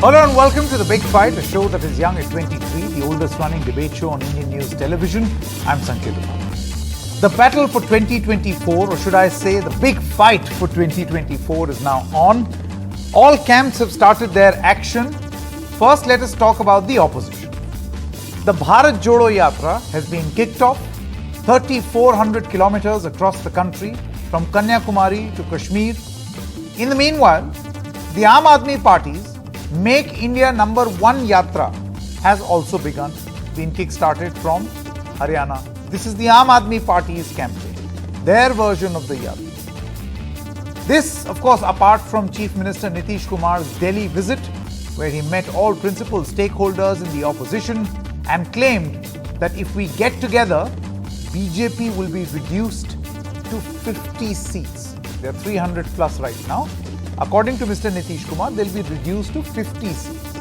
Hello and welcome to The Big Fight, a show that is young at 23, the oldest running debate show on Indian news television. I'm Sanket Kumar. The battle for 2024, or should I say the big fight for 2024, is now on. All camps have started their action. First, let us talk about the opposition. The Bharat Jodo Yatra has been kicked off, 3,400 kilometers across the country, from Kanyakumari to Kashmir. In the meanwhile, the Aam Aadmi Party's Make India Number 1 Yatra has also been kick-started from Haryana. This is the Aam Aadmi Party's campaign, their version of the Yatra. This, of course, apart from Chief Minister Nitish Kumar's Delhi visit, where he met all principal stakeholders in the opposition and claimed that if we get together, BJP will be reduced to 50 seats. There are 300 plus right now. According to Mr. Nitish Kumar, they'll be reduced to 50 seats.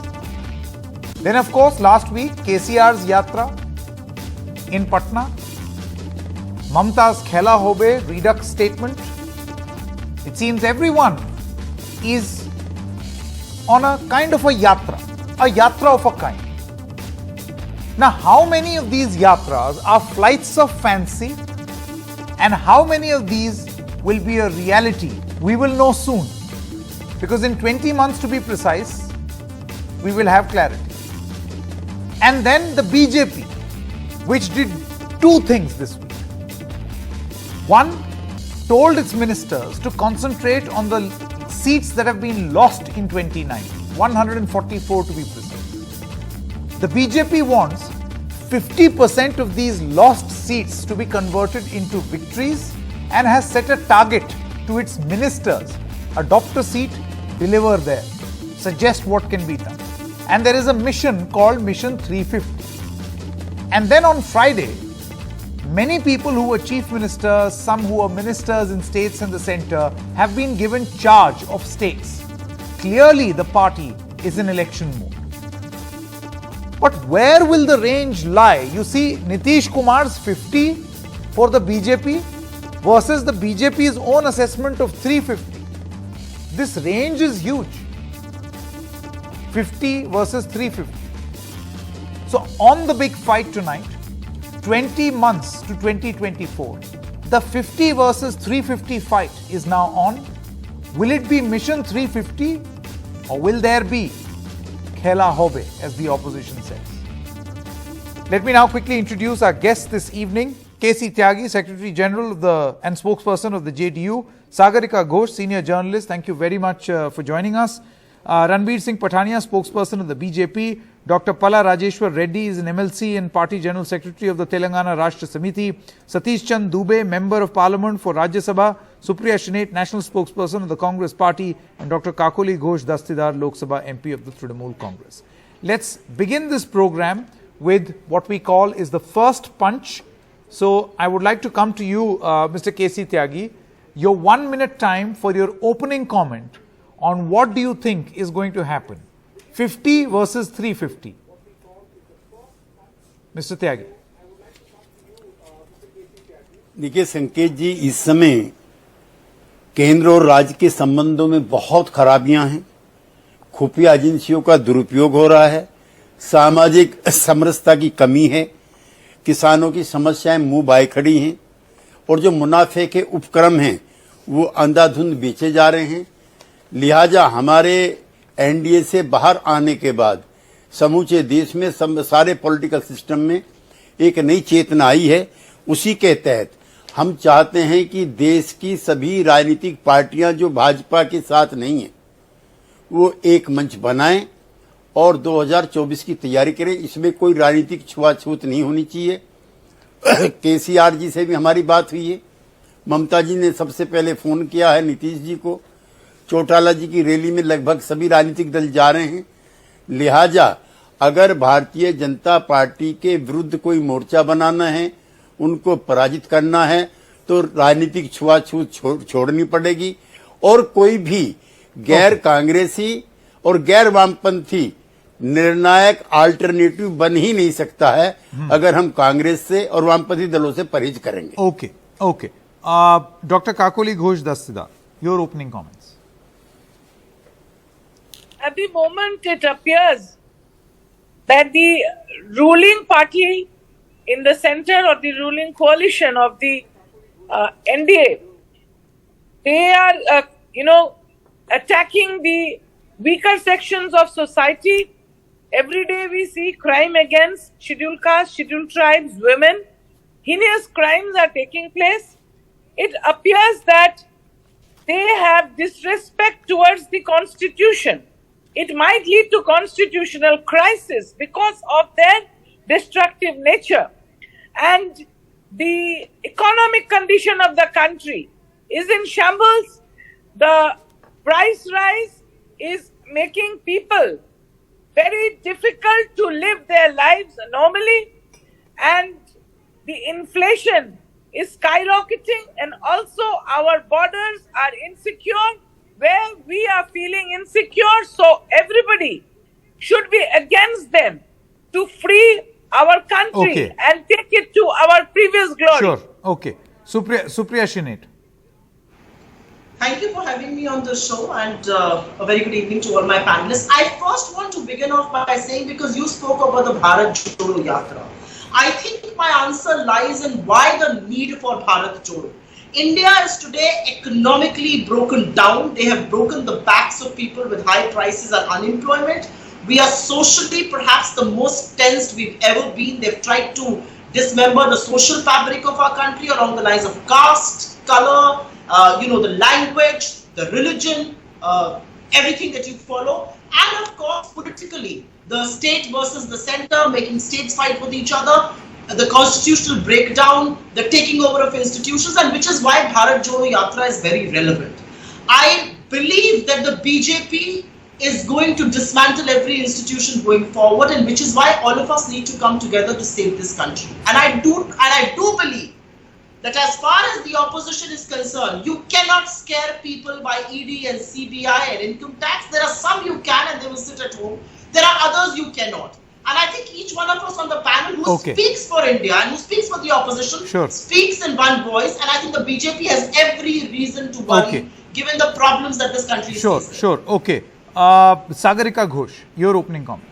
Then, of course, last week, KCR's Yatra in Patna, Mamta's Khela Hobe redux statement. It seems everyone is on a kind of a yatra of a kind. Now, how many of these yatras are flights of fancy, and how many of these will be a reality? We will know soon. Because in 20 months, to be precise, we will have clarity. And then the BJP, which did two things this week. One, told its ministers to concentrate on the seats that have been lost in 2019, 144 to be precise. The BJP wants 50% of these lost seats to be converted into victories and has set a target to its ministers. Adopt a seat, deliver there, suggest what can be done. And there is a mission called Mission 350. And then on Friday, many people who were chief ministers, some who were ministers in states and the center, have been given charge of states. Clearly, the party is in election mode. But where will the range lie? You see, Nitish Kumar's 50 for the BJP versus the BJP's own assessment of 350. This range is huge. 50 versus 350. So on the big fight tonight, 20 months to 2024, the 50 versus 350 fight is now on. Will it be Mission 350 or will there be Khela Hobe, as the opposition says? Let me now quickly introduce our guest this evening. K.C. Tyagi, Secretary General and spokesperson of the JDU. Sagarika Ghosh, Senior Journalist, thank you very much for joining us. Ranbir Singh Pathania, spokesperson of the BJP. Dr. Pala Rajeshwar Reddy is an MLC and Party General Secretary of the Telangana Rashtra Samiti. Satish Chand Dubey, Member of Parliament for Rajya Sabha. Supriya Shinate, National Spokesperson of the Congress Party. And Dr. Kakoli Ghosh Dastidar, Lok Sabha MP of the Trinamool Congress. Let's begin this program with what we call is the first punch. So I would like to come to you, Mr. K.C. Tyagi. Your 1 minute time for your opening comment on what do you think is going to happen. 50 versus 350. Mr. Tyagi. देखिए संकेत जी, इस समय केंद्र और राज्य के संबंधों में बहुत खराबियां हैं, खुफिया एजेंसियों का दुरुपयोग हो रहा है, सामाजिक समरसता की कमी है, किसानों की समस्याएं मुंह बाए खड़ी हैं और जो मुनाफे के उपक्रम हैं वो अंधाधुंध बेचे जा रहे हैं। लिहाजा हमारे एनडीए से बाहर आने के बाद समूचे देश में सारे पॉलिटिकल सिस्टम में एक नई चेतना आई है। उसी के तहत हम चाहते हैं कि देश की सभी राजनीतिक पार्टियां जो भाजपा के साथ नहीं है वो एक मंच बनाएं और 2024 की तैयारी करें। इसमें कोई राजनीतिक छुआछूत नहीं होनी चाहिए। केसीआर जी से भी हमारी बात हुई है, ममता जी ने सबसे पहले फोन किया है नीतीश जी को, चौटाला जी की रैली में लगभग सभी राजनीतिक दल जा रहे हैं। लिहाजा अगर भारतीय जनता पार्टी के विरुद्ध कोई मोर्चा बनाना है, उनको पराजित करना है, तो राजनीतिक छुआछूत छोड़नी पड़ेगी और कोई भी गैर कांग्रेसी और गैर वामपंथी निर्णायक अल्टरनेटिव बन ही नहीं सकता है अगर हम कांग्रेस से और वामपंथी दलों से परहेज करेंगे। Okay. Doctor Kakoli Ghosh Dastidar, your opening comments. At the moment, it appears that the ruling party in the center or the ruling coalition of the NDA, they are, attacking the weaker sections of society. Every day we see crime against scheduled castes, scheduled tribes, women. Heinous crimes are taking place. It appears that they have disrespect towards the constitution. It might lead to constitutional crisis because of their destructive nature. And the economic condition of the country is in shambles. The price rise is making people very difficult to live their lives normally, and the inflation is skyrocketing, and also our borders are insecure, where we are feeling insecure. So everybody should be against them to free our country and take it to our previous glory. Sure. Okay. Supriya Shinit. Thank you for having me on the show, and a very good evening to all my panelists. I first want to begin off by saying, because you spoke about the Bharat Jodo Yatra, I think my answer lies in why the need for Bharat Jodo. India is today economically broken down. They have broken the backs of people with high prices and unemployment. We are socially perhaps the most tensed we've ever been. They've tried to dismember the social fabric of our country along the lines of caste, color, the language, the religion, everything that you follow. And of course, politically, the state versus the center, making states fight with each other, the constitutional breakdown, the taking over of institutions, and which is why Bharat Jodo Yatra is very relevant. I believe that the BJP is going to dismantle every institution going forward, and which is why all of us need to come together to save this country. And I do believe that as far as the opposition is concerned, you cannot scare people by ED and CBI and income tax. There are some you can, and they will sit at home. There are others you cannot. And I think each one of us on the panel who speaks for India and who speaks for the opposition speaks in one voice. And I think the BJP has every reason to worry, given the problems that this country is facing. Sure. Okay. Sagarika Ghosh, your opening comments.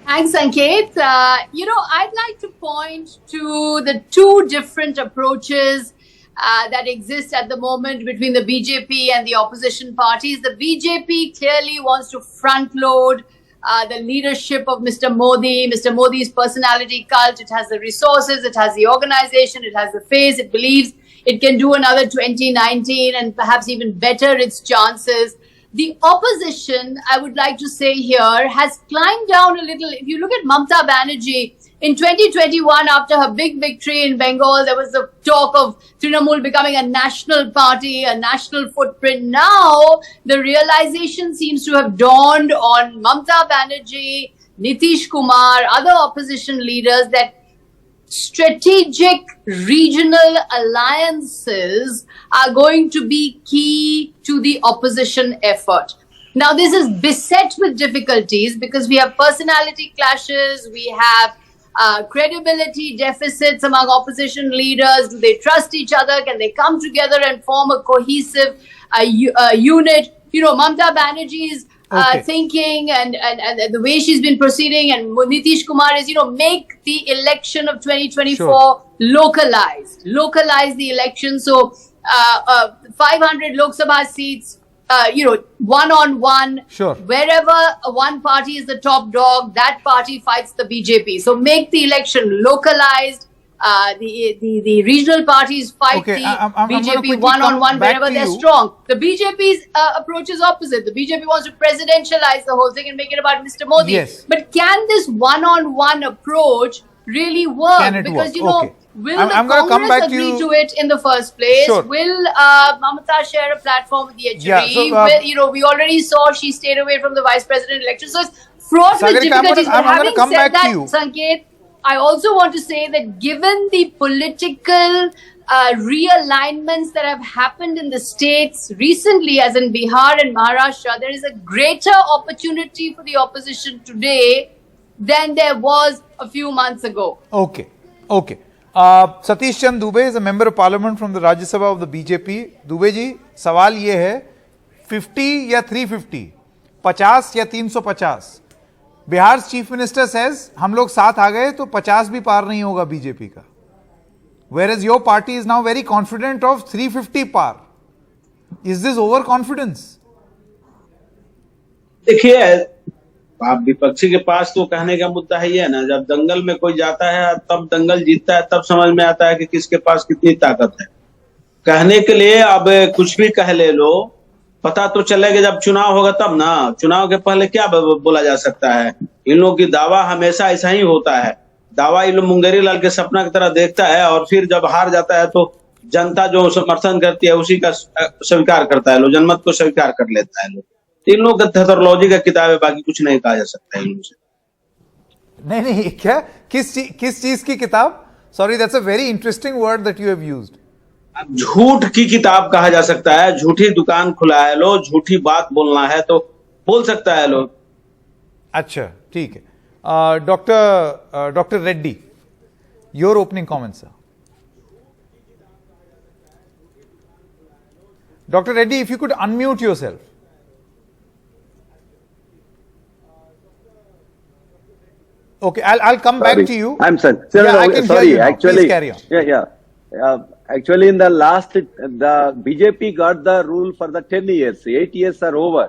Thanks, Sanket. I'd like to point to the two different approaches that exist at the moment between the BJP and the opposition parties. The BJP clearly wants to front load the leadership of Mr. Modi, Mr. Modi's personality cult. It has the resources, it has the organization, it has the face. It believes it can do another 2019 and perhaps even better its chances. The opposition, I would like to say here, has climbed down a little. If you look at Mamata Banerjee, in 2021, after her big victory in Bengal, there was the talk of Trinamool becoming a national party, a national footprint. Now, the realization seems to have dawned on Mamata Banerjee, Nitish Kumar, other opposition leaders that strategic regional alliances are going to be key to the opposition effort. Now, this is beset with difficulties because we have personality clashes, we have credibility deficits among opposition leaders. Do they trust each other? Can they come together and form a cohesive unit? Mamata Banerjee's thinking and the way she's been proceeding, and Nitish Kumar is, make the election of 2024 localized. Localize the election. So 500 Lok Sabha seats, one-on-one. Wherever one party is the top dog, that party fights the BJP. So make the election localized. The regional parties fight the BJP one-on-one wherever they're strong. The BJP's approach is opposite. The BJP wants to presidentialize the whole thing and make it about Mr. Modi. Yes. But can this one-on-one approach really work? Because, will the Congress agree to it in the first place? Will Mamata share a platform with the HDB? We already saw she stayed away from the vice president election. So it's fraught with difficulties. But having said that, Sanket, I also want to say that given the political realignments that have happened in the states recently, as in Bihar and Maharashtra, there is a greater opportunity for the opposition today than there was a few months ago. Okay. Satish Chand Dubey is a member of parliament from the Rajya Sabha of the BJP. Dubey ji, सवाल ये है 50 या 350 50 या 350. Bihar chief minister says हम लोग साथ आ गए तो 50 भी पार नहीं होगा बीजेपी का. Whereas your party is now very confident of 350 par. Is this overconfidence? देखिए, आप विपक्षी के पास तो कहने का मुद्दा है ये ना, जब दंगल में कोई जाता है तब दंगल जीतता है, तब समझ में आता है कि किसके पास कितनी ताकत है. कहने के लिए अब कुछ भी कह ले लो, पता तो चलेगा जब चुनाव होगा तब ना. चुनाव के पहले क्या बोला जा सकता है. इन लोगों की दावा हमेशा ऐसा ही होता है. दावा इन लोग मुंगेरी लाल के सपना की तरह देखता है और फिर जब हार जाता है तो जनता जो समर्थन करती है उसी का स्वीकार करता है, लोग जनमत को स्वीकार कर लेता है. लोग इन लोगों का थेथोलॉजी का किताब है, बाकी कुछ नहीं कहा जा सकता है इनसे. नहीं, क्या किस चीज की किताब? Sorry, that's a very interesting word that you have used. झूठ की किताब कहा जा सकता है. झूठी दुकान खुला है लो, झूठी बात बोलना है तो बोल सकता है लोग. अच्छा, ठीक है. Doctor Reddy, your opening comment sir. Dr. Reddy, if you could unmute yourself. Okay, I'll come back to you. I'm sorry. I can sorry. hear you now. Actually, please carry on. Actually, in the last, the BJP got the rule for the 10 years. 8 years are over.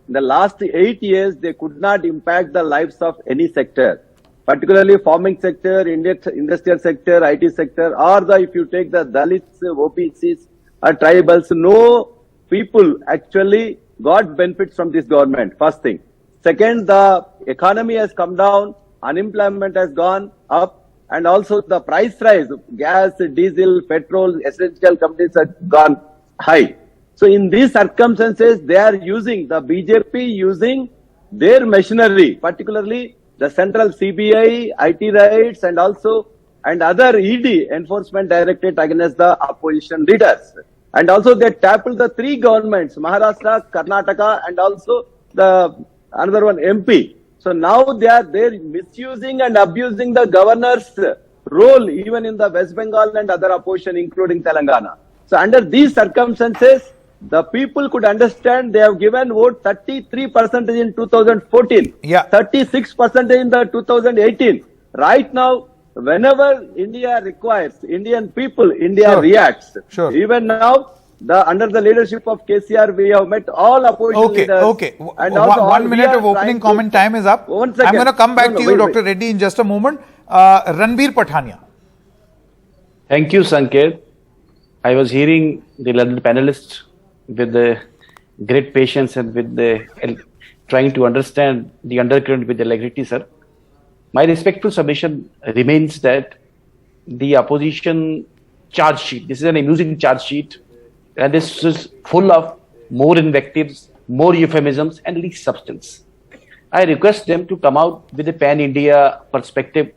In the last 8 years, they could not impact the lives of any sector, particularly farming sector, industrial sector, IT sector, or if you take the Dalits, OBCs, or tribals, no people actually got benefits from this government. First thing. Second, the economy has come down, unemployment has gone up, and also the price rise, gas, diesel, petrol, essential commodities have gone high. So in these circumstances, they are using, the BJP using their machinery, particularly the central CBI, IT raids, and other ED, Enforcement Directorate, against the opposition leaders. And also they tackled the three governments, Maharashtra, Karnataka, and also another one, MP. So now they're misusing and abusing the governor's role even in the West Bengal and other opposition, including Telangana. So under these circumstances, the people could understand. They have given vote 33% in 2014, 36% in the 2018. Right now, whenever India requires, Indian people, India reacts. Even now, under the leadership of KCR, we have met all opposition leaders. Okay. And also 1 minute of opening comment time is up. I'm going to come back to you, Dr. Reddy, in just a moment. Ranbir Pathania. Thank you, Sanket. I was hearing the panelists with the great patience and with trying to understand the undercurrent with the integrity, sir. My respectful submission remains that the opposition charge sheet, this is an amusing charge sheet, and this is full of more invectives, more euphemisms, and least substance. I request them to come out with a pan-India perspective,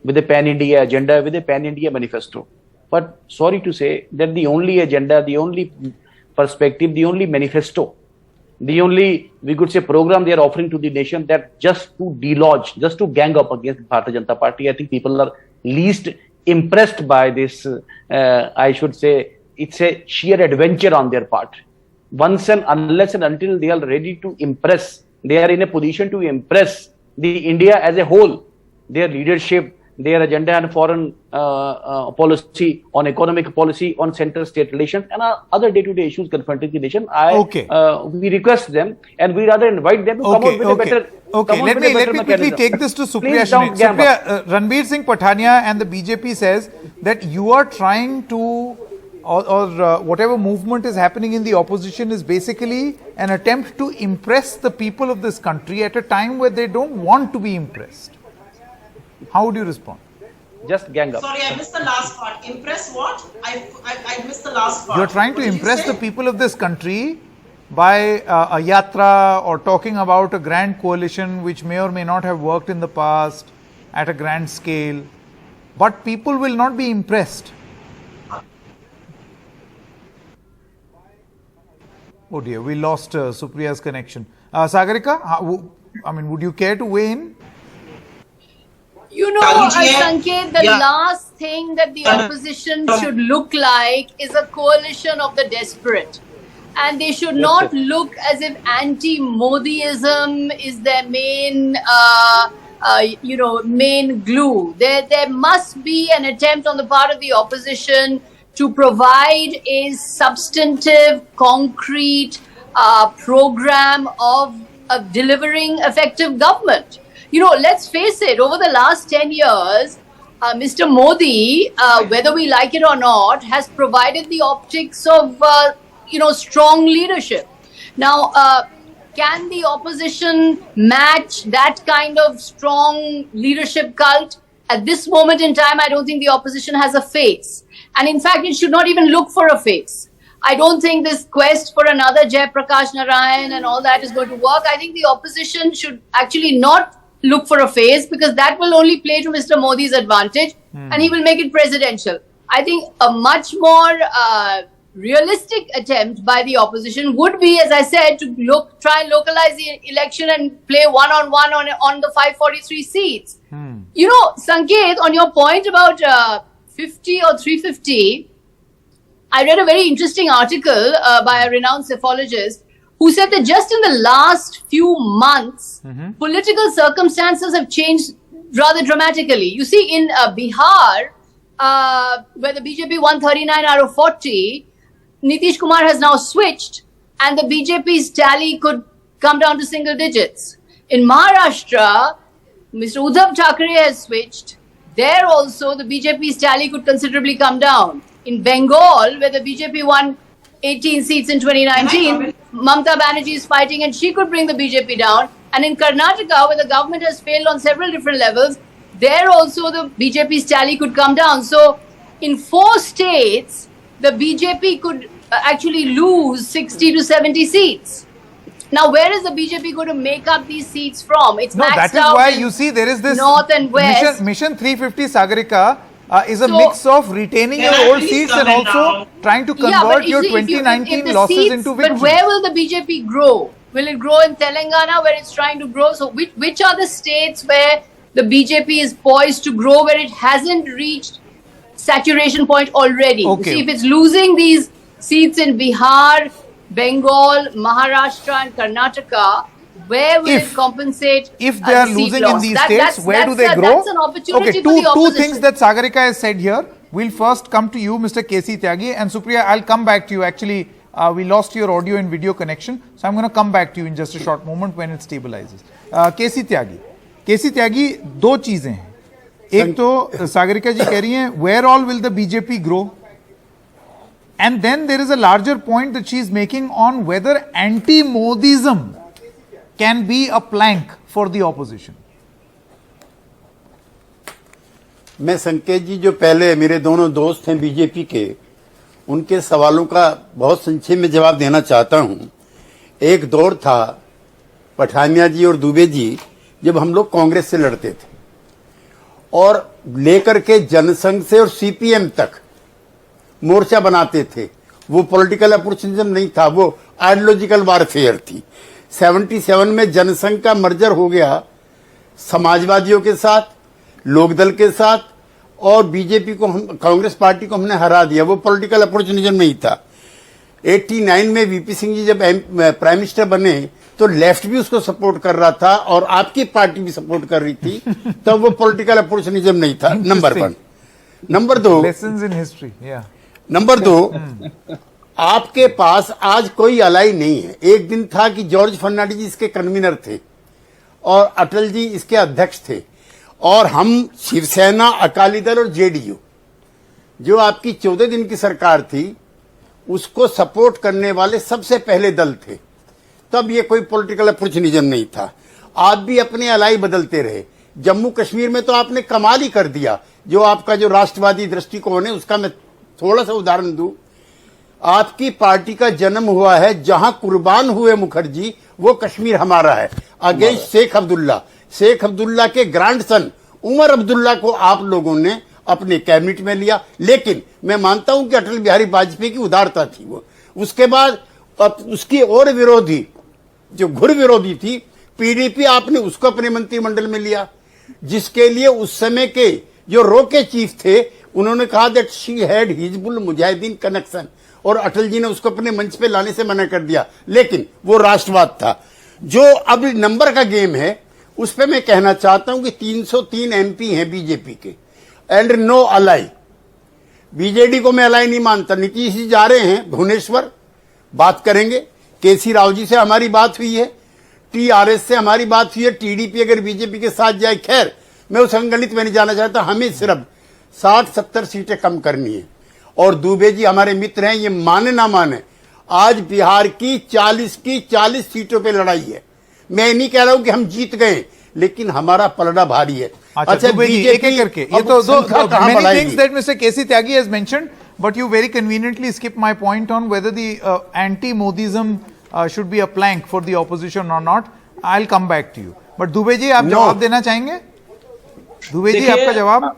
with a pan-India agenda, with a pan-India manifesto. But sorry to say that the only agenda, the only perspective, the only manifesto, the only, we could say, program they are offering to the nation, that just to delodge, just to gang up against Bharatiya Janata Party. I think people are least impressed by this. I should say it's a sheer adventure on their part. Unless and until they are ready to impress, they are in a position to impress the India as a whole, their leadership, their agenda on foreign policy, on economic policy, on center-state relations, and other day-to-day issues confronting the nation. We request them, and we rather invite them to come out with a better. Let me quickly take this to Supriya. Supriya, Ranbir Singh Pathania and the BJP says that you are trying to, or whatever movement is happening in the opposition is basically an attempt to impress the people of this country at a time where they don't want to be impressed. How would you respond? Just gang up. Sorry, I missed the last part. Impress what? I missed the last part. You're trying to impress the people of this country by a yatra or talking about a grand coalition which may or may not have worked in the past at a grand scale. But people will not be impressed. Oh dear, we lost Supriya's connection. Sagarika, would you care to weigh in? You know, Sanket, the last thing that the opposition should look like is a coalition of the desperate. and they should not look as if anti-Modiism is their main, main glue. There must be an attempt on the part of the opposition to provide a substantive, concrete program of delivering effective government. Let's face it, over the last 10 years, Mr. Modi, whether we like it or not, has provided the optics of, strong leadership. Now, can the opposition match that kind of strong leadership cult? At this moment in time, I don't think the opposition has a face. And in fact, it should not even look for a face. I don't think this quest for another Jayaprakash Narayan and all that is going to work. I think the opposition should actually not look for a face, because that will only play to Mr. Modi's advantage and he will make it presidential. I think a much more realistic attempt by the opposition would be, as I said, to try and localize the election and play one-on-one on the 543 seats. Sanket, on your point about 50 or 350, I read a very interesting article by a renowned psephologist who said that just in the last few months, political circumstances have changed rather dramatically. You see, in Bihar, where the BJP won 39 out of 40, Nitish Kumar has now switched and the BJP's tally could come down to single digits. In Maharashtra, Mr. Uddhav Thackeray has switched. There also, the BJP's tally could considerably come down. In Bengal, where the BJP won 18 seats in 2019, Mamata Banerjee is fighting and she could bring the BJP down. And in Karnataka, where the government has failed on several different levels, there also the BJP's tally could come down. So in 4 states, the BJP could actually lose 60 to 70 seats. Now, where is the BJP going to make up these seats from? It's maxed that is out why you see there is this North and West. Mission 350 Sagarika is a mix of retaining your old seats and also trying to convert your 2019 losses into victories. But where will the BJP grow? Will it grow in Telangana, where it's trying to grow? So which are the states where the BJP is poised to grow, where it hasn't reached saturation point already? Okay. You see, if it's losing these seats in Bihar, Bengal, Maharashtra and Karnataka, where will it compensate? If they are losing in these states, where do they grow? That's an opportunity Okay, for the two opposition. things that Sagarika has said here. We'll first come to you, Mr. KC Tyagi, and Supriya, I'll come back to you. Actually, we lost your audio and video connection, so I'm going to come back to you in just a short moment when it stabilizes. KC Tyagi, दो चीजें हैं. एक तो सागरिका जी कह रही हैं, where all will the BJP grow? And then there is a larger point that she is making on whether anti-Modism can be a plank for the opposition. मैं संकेत जी, जो पहले मेरे दोनों दोस्त हैं बीजेपी के, उनके सवालों का बहुत संक्षेप में जवाब देना चाहता हूं. एक दौर था पठानिया जी और दुबे जी, जब हम लोग कांग्रेस से लड़ते थे और लेकर के जनसंघ से और सीपीएम तक मोर्चा बनाते थे. वो पॉलिटिकल अपॉर्चुनिज्म नहीं था, वो आइडियोलॉजिकल वारफेयर थी. 77 में जनसंघ का मर्जर हो गया समाजवादियों के साथ, लोकदल के साथ, और बीजेपी को कांग्रेस पार्टी को हमने हरा दिया. वो पॉलिटिकल अपॉर्चुनिज्म नहीं था. 89 में वीपी सिंह जी जब प्राइम मिनिस्टर बने तो लेफ्ट भी उसको सपोर्ट कर रहा था और आपकी पार्टी भी सपोर्ट कर रही थी. तब वो पॉलिटिकल अपॉर्चुनिज्म नहीं था. Number 1. Number 2, Lessons in history. Yeah. Number 2, आपके पास आज कोई अलाई नहीं है. एक दिन था कि जॉर्ज फर्नांडिस जी इसके कन्वीनर थे और अटल जी इसके अध्यक्ष थे, और हम शिवसेना, अकाली दल और जेडीयू, जो आपकी 14 दिन की सरकार थी, उसको सपोर्ट करने वाले सबसे पहले दल थे. तब ये कोई पॉलिटिकल अपॉर्चुनिज्म नहीं था. आप भी अपने अलाई बदलते रहे. जम्मू कश्मीर में तो आपने कमाल ही कर दिया. जो आपका जो राष्ट्रवादी दृष्टिकोण है, उसका मैं थोड़ा सा उदाहरण दूं. आपकी पार्टी का जन्म हुआ है जहां कुर्बान हुए मुखर्जी, वो कश्मीर हमारा है, अगेंस्ट शेख अब्दुल्ला. शेख अब्दुल्ला के ग्रैंडसन उमर अब्दुल्ला को आप लोगों ने अपने कैबिनेट में लिया. लेकिन मैं मानता हूं कि अटल बिहारी वाजपेयी की उदारता थी वो. उसके बाद उसकी और विरोधी, जो घुर विरोधी थी पीडीपी, आपने उसको अपने मंत्रिमंडल में लिया, जिसके लिए उस समय के जो रो के चीफ थे, उन्होंने कहा that she had Hizbul Mujahideen connection. और अटल जी ने उसको अपने मंच पे लाने से मना कर दिया, लेकिन वो राष्ट्रवाद था। जो अब नंबर का गेम है उस पे मैं कहना चाहता हूं कि 303 एमपी हैं बीजेपी के एंड नो अलाई। बीजेडी को मैं अलाई नहीं मानता। नीतीश जी जा रहे हैं भुवनेश्वर, बात करेंगे। केसी राव जी से हमारी बात हुई है, टीआरएस से हमारी बात हुई है। टीडीपी अगर बीजेपी के साथ जाए, खैर मैं उस अंगणित में नहीं जाना चाहता। हमें सिर्फ 60-70 सीटें कम करनी है। और दुबे जी हमारे मित्र हैं, ये माने ना माने, आज बिहार की 40 सीटों पे लड़ाई है। मैं नहीं कह रहा हूं कि हम जीत गए, लेकिन हमारा पलड़ा भारी है। अच्छा बीजेपी एक एक करके ये तो many things that Mr. K.C. Tyagi has mentioned, but you very conveniently skip my point on whether the anti-Modism should be a plank for the opposition or not. I'll come back to you. But Dubey ji आप जवाब देना चाहेंगे? दुबे जी आपका जवाब?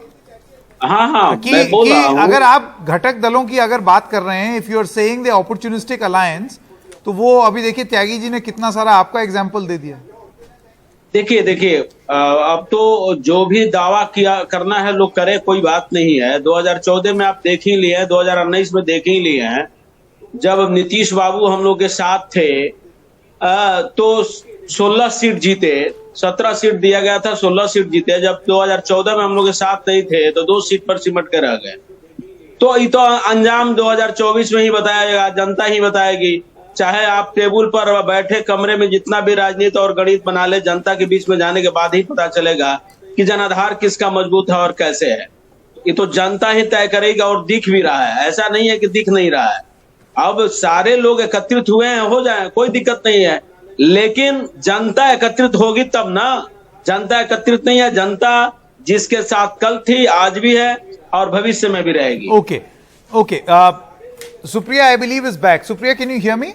हाँ कि अगर आप घटक दलों की अगर बात कर रहे हैं, if you are saying the opportunistic alliance, तो वो अभी देखिए त्यागी जी ने कितना सारा आपका एग्जांपल दे दिया। देखिए अब तो जो भी दावा किया करना है लोग करे, कोई बात नहीं है। 2014 में आप देख ही लिए हैं, 2019 में देख ही लिए हैं, जब नीतीश बाबू हम लोग के साथ थे तो 16 सीट जीते, 17 सीट दिया गया था, 16 सीट जीते। जब 2014 में हम लोग के साथ नहीं थे तो 2 सीट पर सिमट के रह गए। तो ये तो अंजाम 2024 में ही बताएगा, जनता ही बताएगी। चाहे आप टेबल पर बैठे कमरे में जितना भी राजनीति और गणित बना ले, जनता के बीच में जाने के बाद ही पता चलेगा कि जनाधार किसका मजबूत है और कैसे है। ये तो जनता ही तय करेगा, और दिख भी रहा है, ऐसा नहीं है कि दिख नहीं रहा है। अब सारे लोग एकत्रित हुए हैं, हो जाए, कोई दिक्कत नहीं है, लेकिन जनता एकत्रित होगी तब ना। जनता एकत्रित नहीं है। जनता जिसके साथ कल थी, आज भी है और भविष्य में भी रहेगी। Okay. Supriya, I believe, is back. Supriya, can you hear me?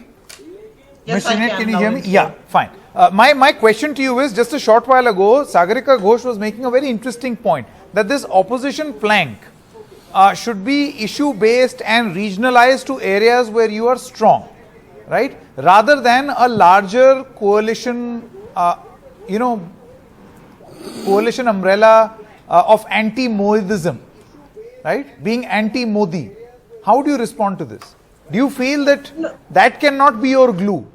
Yes, I can. Can you hear me? Yeah, fine. My question to you is, just a short while ago, Sagarika Ghosh was making a very interesting point, that this opposition flank should be issue-based and regionalized to areas where you are strong, right? Rather than a larger coalition, coalition umbrella of anti-Modism, right? Being anti-Modi. How do you respond to this? Do you feel that that cannot be your glue?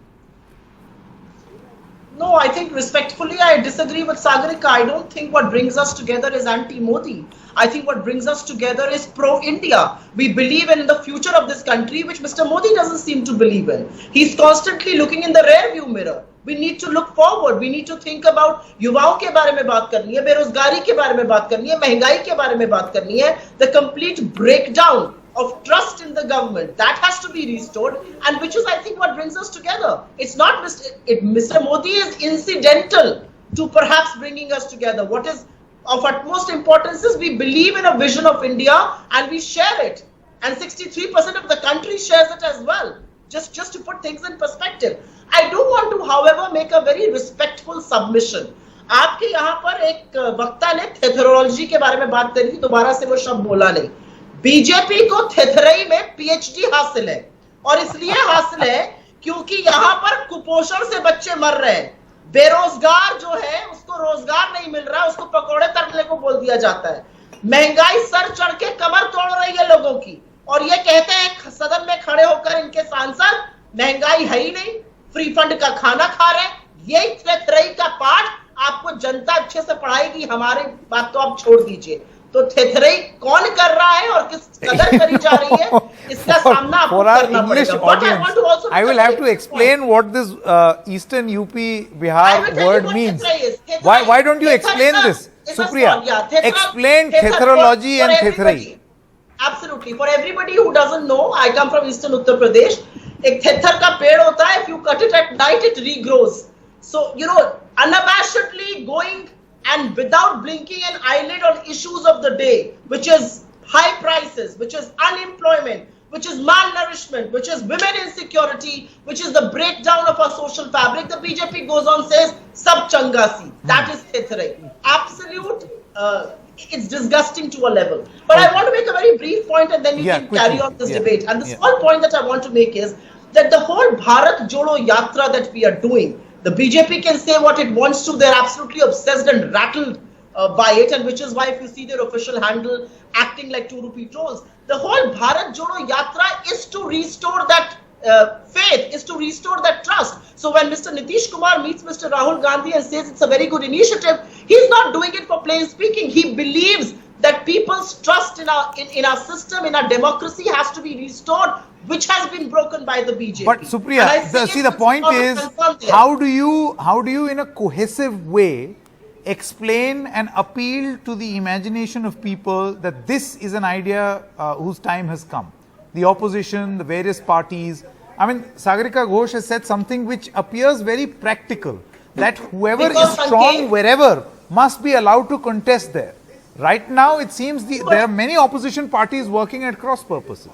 No, I think respectfully I disagree with Sagarika. I don't think what brings us together is anti-Modi. I think what brings us together is pro-India. We believe in the future of this country, which Mr. Modi doesn't seem to believe in. He's constantly looking in the rear view mirror. We need to look forward. We need to think about युवाओं के बारे में बात करनी है, बेरोजगारी के बारे में बात करनी है, महंगाई के बारे में बात करनी है. The complete breakdown of trust in the government, that has to be restored, and which is, I think, what brings us together. It's not Mr. Modi is incidental to perhaps bringing us together. What is of utmost importance is we believe in a vision of India and we share it, and 63% of the country shares it as well. Just to put things in perspective, I do want to, however, make a very respectful submission. आपके यहाँ पर एक वक्ता ने थेथरोलॉजी के बारे में बात करी थी, दोबारा से वो शब्द बोला नहीं. बीजेपी को थेथरई में पीएचडी हासिल है, और इसलिए हासिल है क्योंकि यहाँ पर कुपोषण से बच्चे मर रहे हैं. बेरोजगार जो है उसको रोजगार नहीं मिल रहा है, उसको पकोड़े तलने को बोल दिया जाता है. महंगाई सर चढ़ के कमर तोड़ रही है लोगों की, और ये कहते हैं सदन में खड़े होकर इनके सांसद, महंगाई है ही नहीं, फ्री फंड का खाना खा रहे हैं. यही थेथरई का पाठ आपको जनता अच्छे से पढ़ाएगी. हमारी बात तो आप छोड़ दीजिए. तो थेथरई कौन कर रहा है और किस कदर करी जा रही है, इसका सामना आपको करना पड़ेगा. I will have to explain what this Eastern UP Bihar word means. Why don't you explain this, Supriya? Explain thetherology and thethrai. Absolutely. For everybody who doesn't know, I come from Eastern Uttar Pradesh. एक थेथर का पेड़ होता है, if you cut it at night, it regrows. So, unabashedly going and without blinking an eyelid on issues of the day, which is high prices, which is unemployment, which is malnourishment, which is women insecurity, which is the breakdown of our social fabric, the BJP goes on says, sab changa si. That is thetherai. Absolute, it's disgusting to a level. But I want to make a very brief point and then we can carry on this debate. And the small point that I want to make is that the whole Bharat Jodo Yatra that we are doing, the BJP can say what it wants to. They're absolutely obsessed and rattled by it, and which is why if you see their official handle acting like 2 rupee trolls, The whole Bharat Jodo Yatra is to restore that faith, is to restore that trust. So when Mr. Nitish Kumar meets Mr. Rahul Gandhi and says it's a very good initiative, he's not doing it for plain speaking. He believes that people's trust in our system, in our democracy has to be restored, which has been broken by the BJP. But Supriya, see the point is, how do you in a cohesive way explain and appeal to the imagination of people that this is an idea whose time has come? The opposition, the various parties. I mean, Sagarika Ghosh has said something which appears very practical, that whoever is strong wherever must be allowed to contest there. Right now, it seems there are many opposition parties working at cross purposes.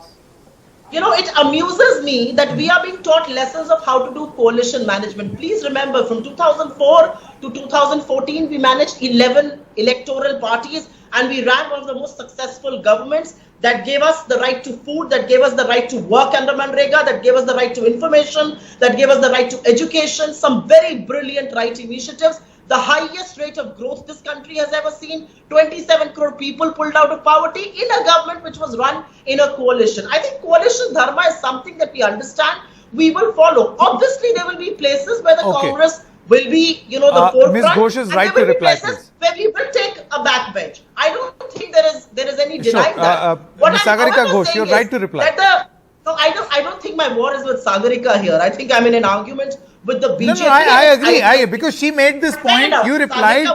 You know, it amuses me that we are being taught lessons of how to do coalition management. Please remember, from 2004 to 2014, we managed 11 electoral parties and we ran one of the most successful governments that gave us the right to food, that gave us the right to work under Manrega, that gave us the right to information, that gave us the right to education, some very brilliant right initiatives. The highest rate of growth this country has ever seen, 27 crore people pulled out of poverty in a government which was run in a coalition. I think coalition dharma is something that we understand, we will follow. Obviously, there will be places where the Congress will be, the forefront. Ms. Ghosh is right to reply, please. Where we will take a backbench. I don't think there is any denying that. Ms. Sagarika Ghosh, you're right to reply. I don't think my war is with Sagarika here. I think I'm in an argument with the BJP. No, I agree. Because she made this point, you replied.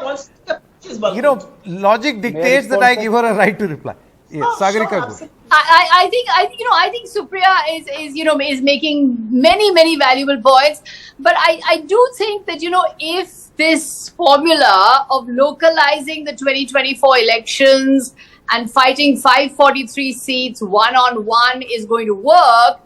Logic dictates that I give her a right to reply. Yes, Sagarika Ghosh. I think Supriya is making many valuable points, but I do think that if this formula of localizing the 2024 elections and fighting 543 seats one-on-one is going to work,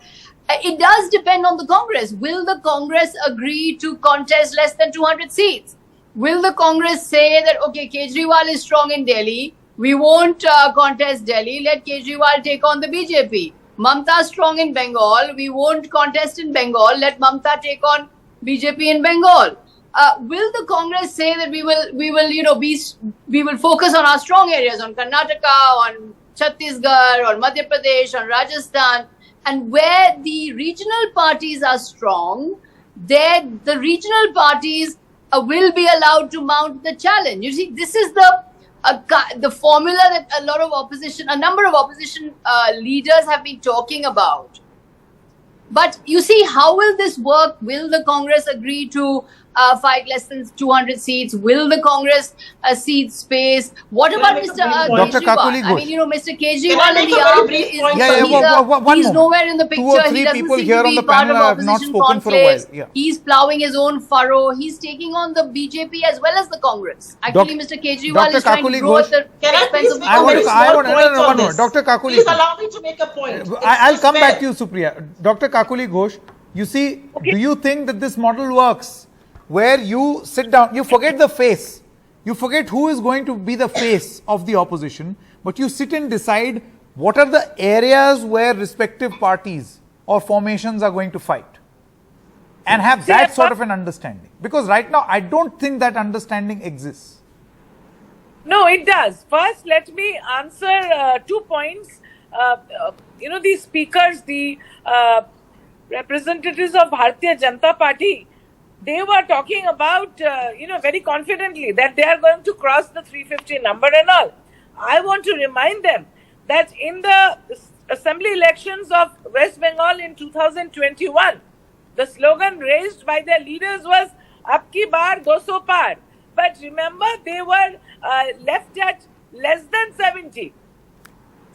it does depend on the Congress. Will the Congress agree to contest less than 200 seats? Will the Congress say that, okay, Kejriwal is strong in Delhi, we won't contest Delhi, let Kejriwal take on the BJP. Mamta is strong in Bengal, we won't contest in Bengal, let Mamta take on BJP in Bengal. Will the Congress say that we will focus on our strong areas, on Karnataka, on Chhattisgarh, on Madhya Pradesh, on Rajasthan, and where the regional parties are strong, there the regional parties will be allowed to mount the challenge. You see, this is the formula that a number of opposition leaders have been talking about. But you see, how will this work? Will the Congress agree to fight less than 200 seats? Will the Congress cede space? What about Mr. Kejriwal? I mean, Mr. Kejriwal in the he's nowhere in the picture. 2 or 3 people here on the panel have not spoken for a while. Yeah. He's ploughing his own furrow. He's taking on the BJP as well as the Congress. Actually, Mr. Kejriwal is trying to grow at the expense of the Congress. Dr. Kakuli, please allow me to make a point. I'll come back to you, Supriya. Dr. Kakuli Ghosh, you see, do you think that this model works? Where you sit down, you forget the face, you forget who is going to be the face of the opposition, but you sit and decide what are the areas where respective parties or formations are going to fight and have that sort of an understanding. Because right now, I don't think that understanding exists. No, it does. First, let me answer 2 points. These speakers, the representatives of Bharatiya Janata Party, they were talking about, very confidently that they are going to cross the 350 number and all. I want to remind them that in the assembly elections of West Bengal in 2021, the slogan raised by their leaders was, "Ab ki baar 200 par." But remember, they were left at less than 70.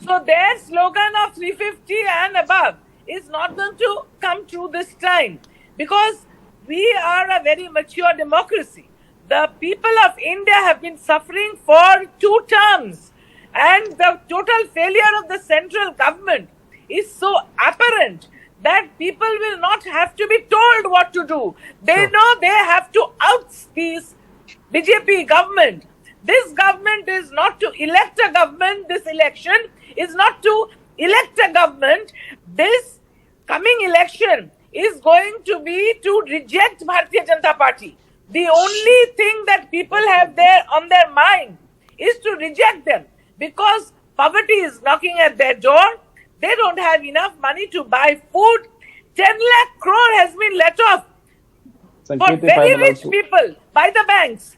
So their slogan of 350 and above is not going to come true this time, because we are a very mature democracy. The people of India have been suffering for 2 terms, and the total failure of the central government is so apparent that people will not have to be told what to do. They know they have to oust this BJP government. This government is not to elect a government. This election is not to elect a government. This coming election is going to be to reject Bharatiya Janata Party. The only thing that people have on their mind is to reject them, because poverty is knocking at their door, They don't have enough money to buy food. 10 lakh crore has been let off for Sanket, if I very will rich also- people by the banks.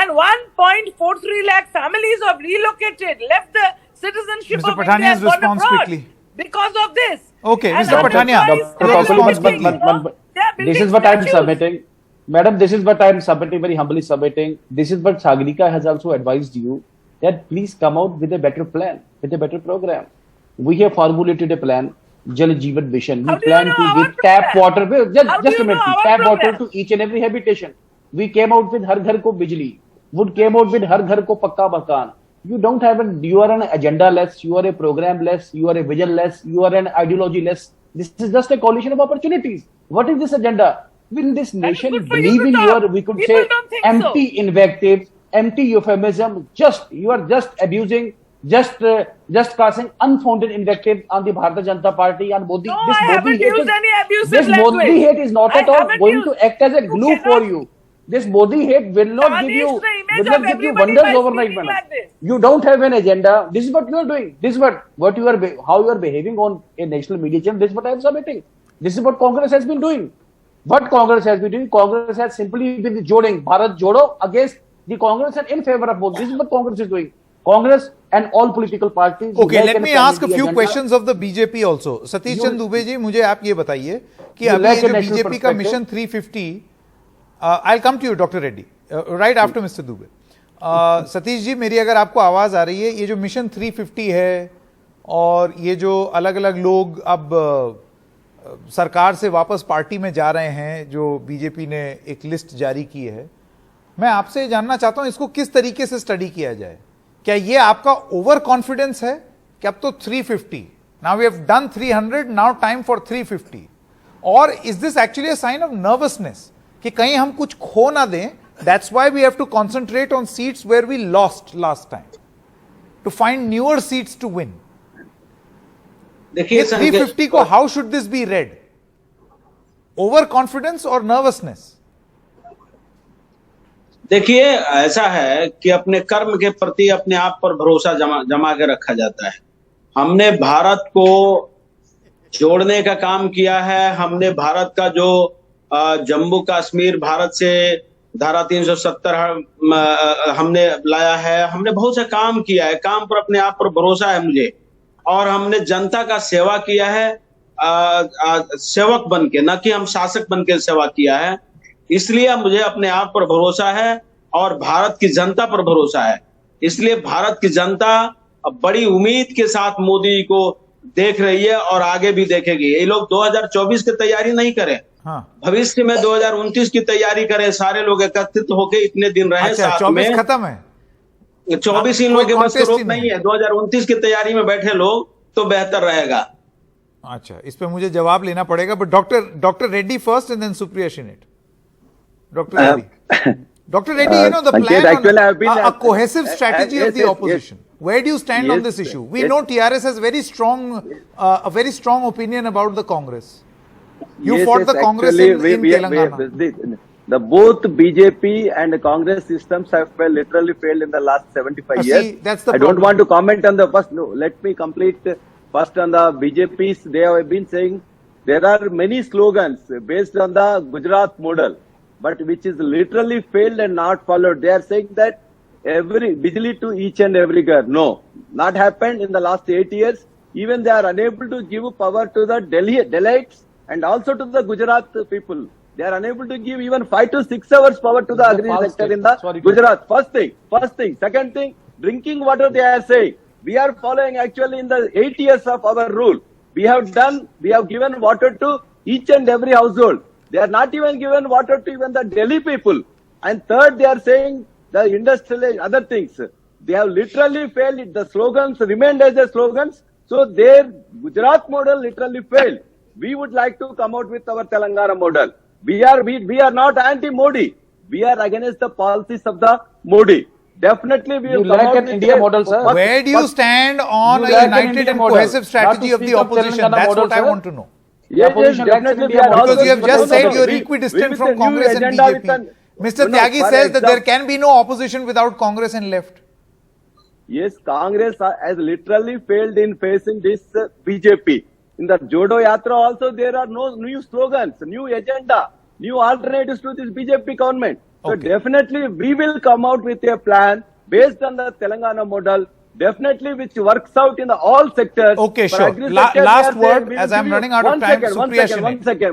And 1.43 lakh families have relocated, left the citizenship Mr. of Pathania's India and gone response abroad quickly. because of this. Okay, And Mr. Pathania, otherwise, your response they are quickly. building This is what I am statues. submitting. Madam, this is what I am submitting, very humbly submitting. This is what Sagarika has also advised you, that please come out with a better plan, with a better program. We have formulated a plan, Jal Jeevan Mission. We How do you plan know to our give tap program? water, How do just you a minute, know please. our Tap water program? to each and every habitation. We came out with Har Ghar Ko Bijli. Would came out with Har Ghar Ko Pakka Makan. You don't have you are an agenda less, you are a program less, you are a vision less, you are an ideology less. This is just a coalition of opportunities. What is this agenda? Will this nation good for you believe to in talk. your, we could People say, don't think empty invective, empty euphemism? You are just abusing, just casting unfounded invective on the Bharatiya Janata Party and Modi. No, I haven't used any abusive This language. Modi hate is not I at all haven't going used- to act as a You glue for cannot you. This Modi hate will not give you, tarnish the image will not of give you everybody wonders by overnight, speaking madam. like this. You don't have an agenda. This is what you are doing. This is what you are, how you are behaving on a national media channel. This is what I am submitting. This is what Congress has been doing. What Congress has been doing, Congress has simply been joining Bharat Jodo against the Congress and in favor of both. This is what Congress is doing. Congress and all political parties. Okay, lack let an me ask a agenda. few questions of the BJP also. Satish Chandra Dubey जी, मुझे आप ये बताइए कि You अभी lack ये a जो national BJP का perspective. Mission 350, I'll come to you, Dr. Reddy, right after Mr. Dubey. Satish ji, मेरी अगर आपको आवाज आ रही है, ये जो मिशन 350 है और ये जो अलग अलग लोग अब सरकार से वापस पार्टी में जा रहे हैं, जो बीजेपी ने एक लिस्ट जारी की है, मैं आपसे जानना चाहता हूं इसको किस तरीके से स्टडी किया जाए. क्या ये आपका ओवर कॉन्फिडेंस है कि अब तो 350, now we have done 300, now time for 350, और is this actually a sign of nervousness कि कहीं हम कुछ खो ना दें? That's why we have to concentrate on seats where we lost last time to find newer seats to win. देखिए 350 को how should this be read? Over confidence और नर्वसनेस? देखिए, ऐसा है कि अपने कर्म के प्रति अपने आप पर भरोसा जमा के रखा जाता है. हमने भारत को जोड़ने का काम किया है. हमने भारत का जो जम्मू कश्मीर भारत से धारा 370 हमने लाया है. हमने बहुत सा काम किया है. काम पर अपने आप पर भरोसा है मुझे, और हमने जनता का सेवा किया है, सेवक बन के, न कि हम शासक बन के सेवा किया है. इसलिए मुझे अपने आप पर भरोसा है और भारत की जनता पर भरोसा है. इसलिए भारत की जनता बड़ी उम्मीद के साथ मोदी को देख रही है और आगे भी देखेगी. ये लोग 2024 की तैयारी नहीं करें, भविष्य में 2029 की तैयारी करें. सारे लोग एकत्रित होकर इतने दिन रहे साथ में. 24 खत्म है, 24 इन लोगों के बस contest रोक ही नहीं है. 2029 की तैयारी में बैठे लोग तो बेहतर रहेगा. अच्छा, इस पे मुझे जवाब लेना पड़ेगा, but doctor Reddy first and then Supriya Shrinate. Dr. Reddy, you know the plan actually, on I've been, a cohesive strategy yes, of the yes, opposition. Where do you stand on Yes, this issue? We yes. know TRS has a very strong opinion about the Congress. You Yes, fought yes, the Congress actually, in Telangana. The both BJP and Congress systems have literally failed in the last 75 See, years. that's the I problem. don't want to comment on the first. No, let me complete first on the BJP's. They have been saying there are many slogans based on the Gujarat model, but which is literally failed and not followed. They are saying that every Bijli to each and every girl. No, not happened in the last 8 years. Even they are unable to give power to the Delhiites and also to the Gujarat people. They are unable to give even 5 to 6 hours power to the agri sector in the Gujarat. First thing. Second thing, drinking water they are saying. We are following actually in the 8 years of our rule. We have given water to each and every household. They are not even given water to even the Delhi people. And third, they are saying the industrial other things. They have literally failed. The slogans remained as the slogans. So their Gujarat model literally failed. We would like to come out with our Telangana model. We are not anti-Modi. We are against the policies of the Modi. Definitely we will You come lack out an with India a- model, sir. Where do you stand on You a lack an united India and model. cohesive Not strategy to of the speak of opposition? Telangana That's model, what I sir. want to know. Yes, opposition lacks an definitely. India we are model. Because also- you have just No, said no, you're we- equidistant with from a new Congress and agenda with BJP. an- Mr. No, Tyagi for says that there example- can be no opposition without Congress and left. Yes, Congress has literally failed in facing this BJP. In the Jodo Yatra also, there are no new slogans, new agenda, new alternatives to this BJP government. So definitely we will come out with a plan based on the Telangana model, definitely which works out in the all sectors. Okay, For sure. agri-sector, Last we are saying word, we as will I'm give running you- out of one time, second, Supriya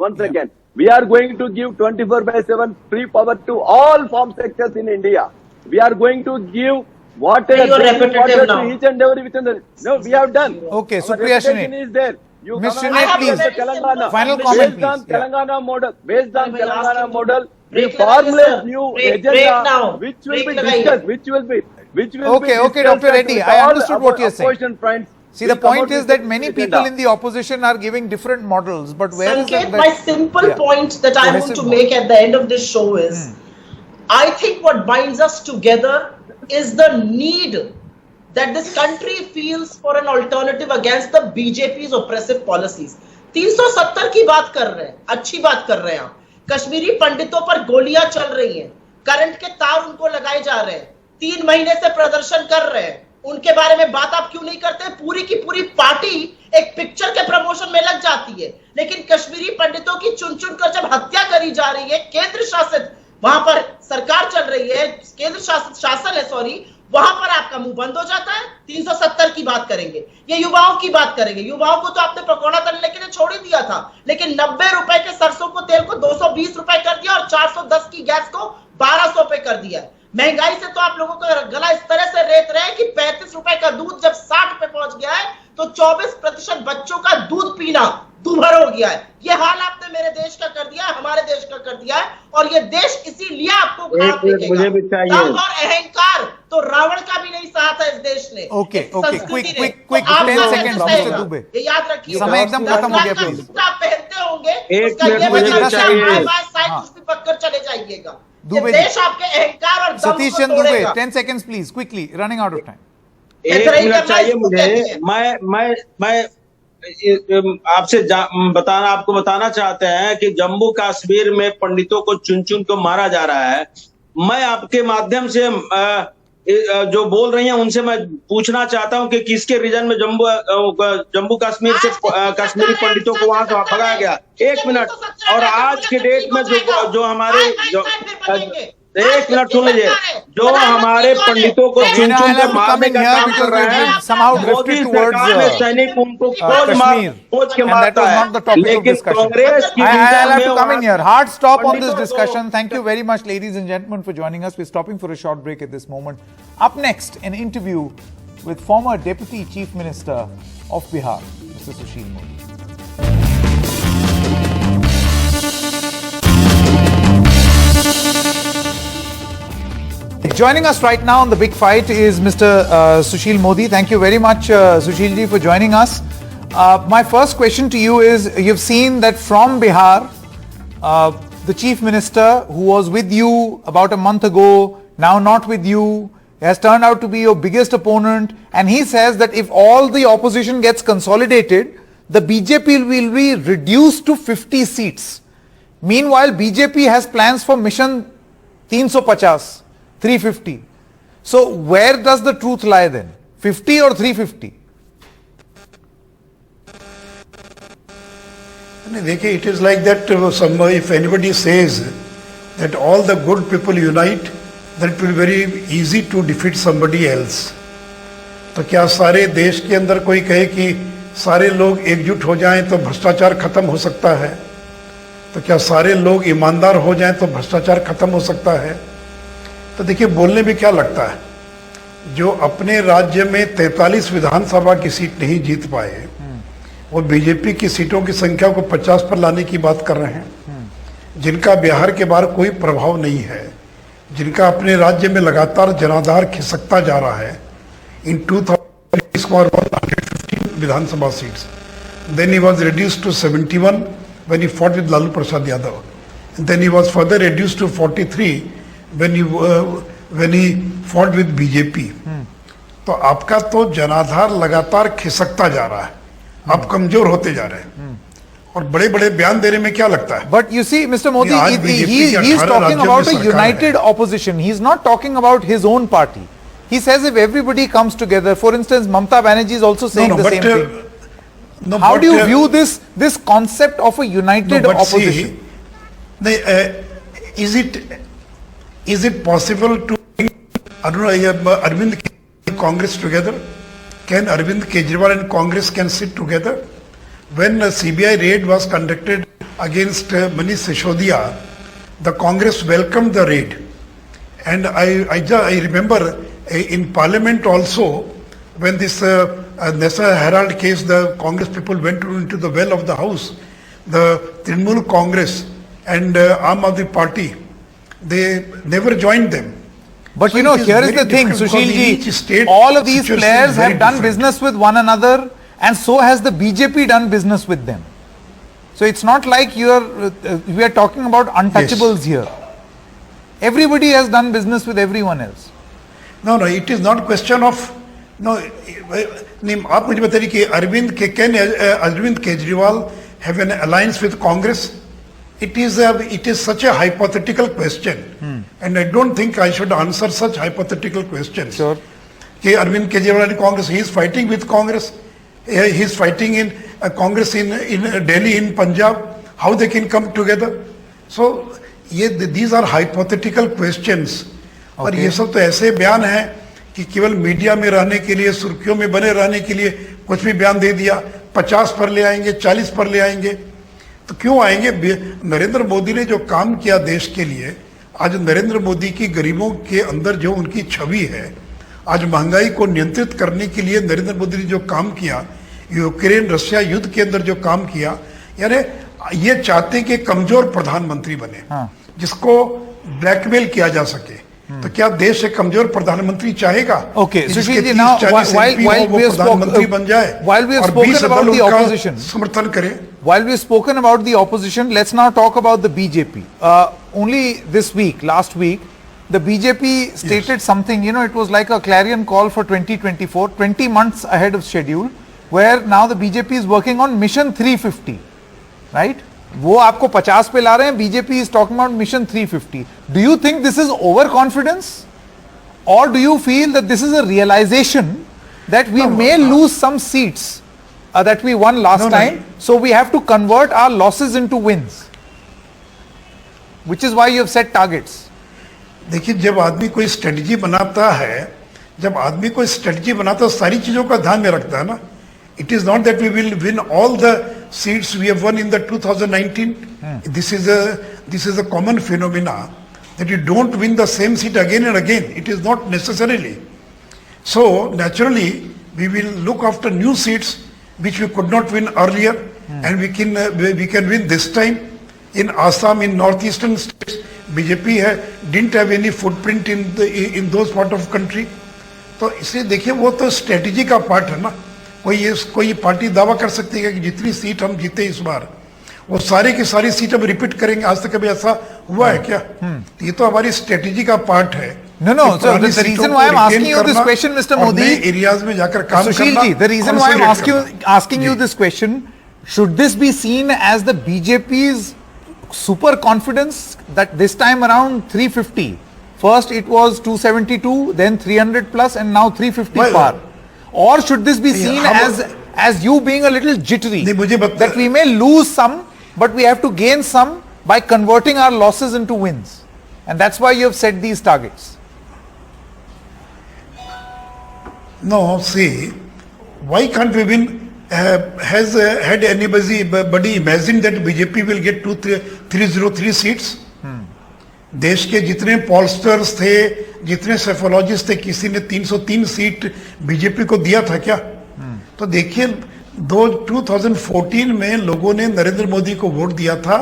one second. We are going to give 24/7 free power to all farm sectors in India. We are going to give water, You are drinking repetitive water now. to each and every within the. No, we have done. Okay, Our Supriya reputation Shine. is there. You Ms. come and Shine, look at please. the Telangana. Final Based comment, on please. Yeah. Telangana model, based on Bhai, ask Telangana him to model, we break लगाइए, formulate sir. new Break agenda, now. which will Break be लगाइए. discussed, which will be Okay, discussed Dr. Reddy, with I all understood what you're saying. opposition friends. See, We'll the come point out is with that a many new people agenda. in the opposition are giving different models, but where is Sanket, that? my simple Yeah. point that I want Cohesive to model. make at the end of this show is, I think what binds us together is the need that this country feels for an alternative against the BJP's oppressive policies. 370 की बात कर रहे हैं, अच्छी बात कर रहे हैं आप। कश्मीरी पंडितों पर गोलियां चल रही हैं, करंट के तार उनको लगाए जा रहे हैं, 3 महीने से प्रदर्शन कर रहे हैं, उनके बारे में बात आप क्यों नहीं करते? पूरी की पूरी पार्टी एक पिक्चर के प्रमोशन में लग जाती है, लेकिन कश्मीरी पंडितों की चुन चुन कर जब हत्या करी जा रही है, केंद्र शासित वहां पर सरकार चल रही है, केंद्र शासित शासन है, सॉरी, वहां पर आपका मुंह बंद हो जाता है। 370 की बात करेंगे, ये युवाओं की बात करेंगे। युवाओं को तो आपने पकौड़ा तलने के लिए छोड़ ही दिया था, लेकिन 90 रुपए के सरसों को तेल को 220 रुपए कर दिया और 410 की गैस को 1200 पे कर दिया। महंगाई से तो आप लोगों का गला इस तरह से रेत रहे हैं कि 35 रुपए का दूध जब 60 पे पहुंच गया है, तो 24% बच्चों का दूध पीना दूभर हो गया है। ये हाल आपने मेरे देश का कर दिया है, हमारे देश का कर दिया है, और ये देश इसीलिए आपको उखाड़ फेंकेगा। मुझे भी चाहिए। दम और अहंकार तो रावण का भी नहीं सहा था इस देश ने। Okay, इस okay, संस्कृति quick, ने। quick, तो आपका 10 कैसे seconds, सहेगा? Mr. दुबे। ये याद रखिए। समय एकदम खत्म हो गया, please। आप पहनते होंगे, एक उसका मिनट ये मुझे मतलब भी चाहिए। बाय बाय साइड हाँ। उस पे पकड़ चले जाइएगा। ये दुबे जी। देश आपके अहंकार और दम Satish को Chandra Dubey, तोड़ेगा। 10 seconds, please, quickly, running out of time. एक इतना ही मिनट करना चाहिए इसको मुझे। कहते हैं। मैं आपसे आपको बताना चाहते हैं कि जम्मू कश्मीर में पंडितों को चुन चुन को मारा जा रहा है। मैं आपके माध्यम से जो बोल रही हैं उनसे मैं पूछना चाहता हूं कि किसके रीजन में जम्मू कश्मीर से कश्मीरी पंडितों को वहां से भगाया गया। 1 मिनट। और आज के डेट में जो हमारे एक मिनट सुन लीजिए, जो हमारे पंडितों को चुन चुन के मारने का काम कर रहे हैं, मोदी सरकार में सैनिक उनको खोज के मारता है, लेकिन कांग्रेस की I'll have to come in here. Hard stop on this discussion. Thank you very much, ladies and gentlemen, for joining us. We're stopping for a short break at this moment. Up next, an interview with former Deputy Chief Minister of Bihar, Mr. Sushil Modi. Joining us right now on the big fight is Mr. Sushil Modi. Thank you very much, Sushil ji, for joining us. My first question to you is, you've seen that from Bihar, the Chief Minister who was with you about a month ago, now not with you, has turned out to be your biggest opponent, and he says that if all the opposition gets consolidated, the BJP will be reduced to 50 seats. Meanwhile, BJP has plans for mission 350. 350. So where does the truth lie then? 50 or 350? देखिए, it is like that. If anybody says that all the good people unite, then it will be very easy to defeat somebody else. तो क्या सारे देश के अंदर कोई कहे कि सारे लोग एकजुट हो जाएं तो भ्रष्टाचार खत्म हो सकता है? तो क्या सारे लोग ईमानदार हो जाएं तो भ्रष्टाचार खत्म हो सकता है? तो देखिए, बोलने में क्या लगता है, जो अपने राज्य में 43 विधानसभा की सीट नहीं जीत पाए, वो बीजेपी की सीटों की संख्या को 50 पर लाने की बात कर रहे हैं, जिनका बिहार के बाहर कोई प्रभाव नहीं है, जिनका अपने राज्य में लगातार जनाधार खिसकता जा रहा है। In 2000 score 115 Vidhan Sabha seats, then he was reduced to 71 when he fought with Lalu Prasad Yadav, and then he was further reduced to 43 when he fought with BJP. तो आपका तो जनाधार लगातार खिसकता जा रहा है, आप कमजोर होते जा रहे हैं, और बड़े बड़े बयान देने में क्या लगता है? But you see, Mr. Modi, he is talking about a united opposition. He is not talking about his own party. He says if everybody comes together, for instance, Mamata Banerjee is also saying the same thing. How do you view this concept of a united opposition? Is it possible to bring Arvind and Congress together? Can Arvind Kejriwal and Congress can sit together? When a CBI raid was conducted against Manish Sisodia, the Congress welcomed the raid. And I remember in Parliament also, when this National Herald case, the Congress people went into the well of the house, the Trinamool Congress and Aam Aadmi Party, they never joined them. But So you know, it is here is very the thing, difficult because in Sushil each ji, state all of these situation players is very have done different. business with one another, and so has the BJP done business with them. So it's not like we are talking about untouchables here. Everybody has done business with everyone else. No, it is not question of आप मुझे बताइए कि Arvind Kejriwal have an alliance with Congress? It is such a hypothetical question, and I don't think I should answer such hypothetical questions. Sure. कि Arvind Kejriwal and Congress, he is fighting with Congress, he is fighting in Congress in Delhi, in Punjab. How they can come together? So these are hypothetical questions. और ये सब तो ऐसे बयान हैं कि केवल मीडिया में रहने के लिए, सुर्खियों में बने रहने के लिए कुछ भी बयान दे दिया, 50 पर ले आएंगे, 40 पर ले आएंगे, तो क्यों आएंगे? नरेंद्र मोदी ने जो काम किया देश के लिए, आज नरेंद्र मोदी की गरीबों के अंदर जो उनकी छवि है, आज महंगाई को नियंत्रित करने के लिए नरेंद्र मोदी ने जो काम किया, यूक्रेन रशिया युद्ध के अंदर जो काम किया, यानी ये चाहते हैं कि कमजोर प्रधानमंत्री बने, जिसको ब्लैकमेल किया जा सके. तो क्या देश एक कमजोर प्रधानमंत्री चाहेगा? Okay, जिसके Sushil ji, now 30-40 MP हो, वो प्रधानमंत्री बन जाए while we have और spoken 20 about दल the उनका opposition, समर्थन करे. While we have spoken about the opposition, let's now talk about the BJP. Only this week, last week, the BJP stated something, you know, it was like a clarion call for 2024, 20 months ahead of schedule, where now the BJP is working on Mission 350, right? वो आपको 50 पे ला रहे हैं, BJP is talking about Mission 350. Do you think this is overconfidence? Or do you feel that this is a realization that we may lose some seats that we won last time, so we have to convert our losses into wins, which is why you have set targets? देखिए, जब आदमी कोई strategy बनाता है, सारी चीजों का ध्यान में रखता है ना. It is not that we will win all the seats we have won in the 2019. This is a common phenomena that you don't win the same seat again and again. It is not necessarily. So naturally, we will look after new seats which we could not win earlier, and we can win this time. In Assam, in northeastern states, BJP didn't have any footprint in those part of country. तो इसे देखिए, वो तो strategy का part है ना. कोई party दावा कर सकती है कि जितनी सीट हम जीते इस बार, वो सारी की सारी सीट हम रिपीट करेंगे. आज तक कभी ऐसा हुआ है क्या? ये तो हमारी स्ट्रेटेजी का पार्ट है. No. So the reason why I'm asking you this question, Mr. Modi, areas में जाकर काम करना. Sushil ji, the reason why I'm asking you this question, should this be seen as the BJP's super confidence that this time around 350? First it was 272, then 300 plus, and now 350 par. Or should this be seen as you being a little jittery, that we may lose some, but we have to gain some by converting our losses into wins, and that's why you have set these targets? No, see, why can't we win? Had anybody imagined that BJP will get 303 seats? देश के जितने पॉलस्टर्स थे, जितने psephologist थे, किसी ने 303 seat BJP को दिया था क्या? तो देखिए, 2014 में लोगों ने नरेंद्र मोदी को वोट दिया था,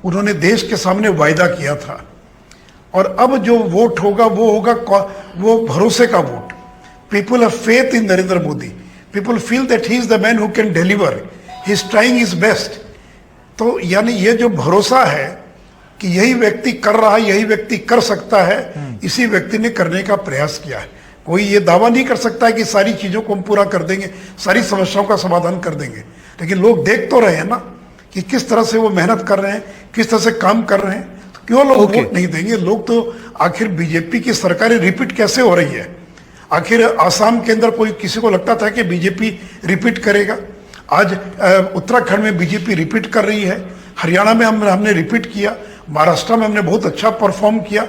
उन्होंने देश के सामने वायदा किया था, और अब जो वोट होगा वो भरोसे का vote. People have faith in Narendra Modi. People feel that he is the man who can deliver. He is trying his best. तो यानी ये जो भरोसा है कि यही व्यक्ति कर रहा है, यही व्यक्ति कर सकता है, इसी व्यक्ति ने करने का प्रयास किया है. कोई ये दावा नहीं कर सकता है कि सारी चीजों को हम पूरा कर देंगे, सारी समस्याओं का समाधान कर देंगे. लेकिन लोग देख तो रहे हैं ना कि किस तरह से वो मेहनत कर रहे हैं, किस तरह से काम कर रहे हैं. तो क्यों लोग वोट नहीं देंगे? लोग तो आखिर बीजेपी की सरकारें रिपीट कैसे हो रही है? आखिर आसाम के अंदर कोई किसी को लगता था कि बीजेपी रिपीट करेगा? आज उत्तराखंड में बीजेपी रिपीट कर रही है, हरियाणा में हमने रिपीट किया, महाराष्ट्र में हमने बहुत अच्छा परफॉर्म किया,